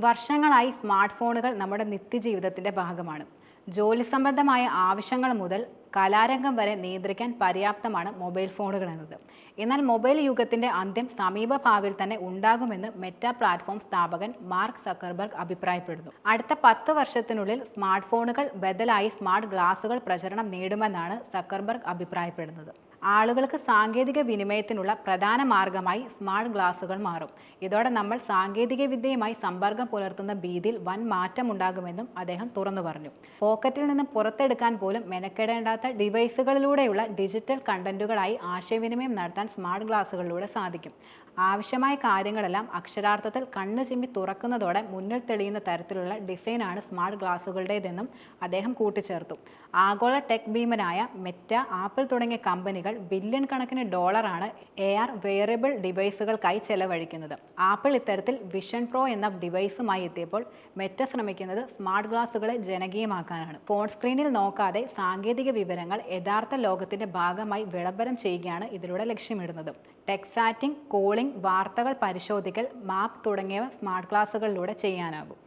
വർഷങ്ങളായി സ്മാർട്ട് ഫോണുകൾ നമ്മുടെ നിത്യജീവിതത്തിന്റെ ഭാഗമാണ്. ജോലി സംബന്ധമായ ആവശ്യങ്ങൾ മുതൽ കലാരംഗം വരെ നിയന്ത്രിക്കാൻ പര്യാപ്തമാണ് മൊബൈൽ ഫോണുകൾ എന്നത്. എന്നാൽ മൊബൈൽ യുഗത്തിന്റെ അന്ത്യം സമീപഭാവിയിൽ തന്നെ ഉണ്ടാകുമെന്ന് മെറ്റ പ്ലാറ്റ്ഫോം സ്ഥാപകൻ മാർക്ക് സക്കർബർഗ് അഭിപ്രായപ്പെടുന്നു. അടുത്ത 10 വർഷത്തിനുള്ളിൽ സ്മാർട്ട് ഫോണുകൾ ബദലായി സ്മാർട്ട് ഗ്ലാസുകൾ പ്രചരണം നേടുമെന്നാണ് സക്കർബർഗ് അഭിപ്രായപ്പെടുന്നത്. ആളുകൾക്ക് സാങ്കേതിക വിനിമയത്തിനുള്ള പ്രധാന മാർഗമായി സ്മാർട്ട് ഗ്ലാസുകൾ മാറും. ഇതോടെ നമ്മൾ സാങ്കേതിക വിദ്യയുമായി സമ്പർക്കം പുലർത്തുന്ന രീതിയിൽ വൻ മാറ്റമുണ്ടാകുമെന്നും അദ്ദേഹം തുറന്നു പറഞ്ഞു. പോക്കറ്റിൽ നിന്ന് പുറത്തെടുക്കാൻ പോലും മെനക്കെടേണ്ടാത്ത ഡിവൈസുകളിലൂടെയുള്ള ഡിജിറ്റൽ കണ്ടന്റുകളായി ആശയവിനിമയം നടത്താൻ സ്മാർട്ട് ഗ്ലാസുകളിലൂടെ സാധിക്കും. ആവശ്യമായ കാര്യങ്ങളെല്ലാം അക്ഷരാർത്ഥത്തിൽ കണ്ണു ചിമ്മി തുറക്കുന്നതോടെ മുന്നിൽ തെളിയുന്ന തരത്തിലുള്ള ഡിസൈനാണ് സ്മാർട്ട് ഗ്ലാസുകളുടേതെന്നും അദ്ദേഹം കൂട്ടിച്ചേർത്തു. ആഗോള ടെക് ഭീമനായ മെറ്റ, ആപ്പിൾ തുടങ്ങിയ കമ്പനികൾ ബില്യൺ കണക്കിന് ഡോളറാണ് AR വെയറബിൾ ഡിവൈസുകൾക്കായി ചെലവഴിക്കുന്നത്. ആപ്പിൾ ഇത്തരത്തിൽ വിഷൻ പ്രോ എന്ന ഡിവൈസുമായി എത്തിയപ്പോൾ മെറ്റ ശ്രമിക്കുന്നത് സ്മാർട്ട് ഗ്ലാസുകളെ ജനകീയമാക്കാനാണ്. ഫോൺ സ്ക്രീനിൽ നോക്കാതെ സാങ്കേതിക വിവരങ്ങൾ യഥാർത്ഥ ലോകത്തിന്റെ ഭാഗമായി വിളംബരം ചെയ്യുകയാണ് ഇതിലൂടെ ലക്ഷ്യമിടുന്നത്. ടെക്സ്റ്റ് ചാറ്റിംഗ്, കോളിംഗ്, വാർത്തകൾ പരിശോധിക്കൽ, മാപ്പ് തുടങ്ങിയവ സ്മാർട്ട് ഗ്ലാസുകളിലൂടെ ചെയ്യാനാകും.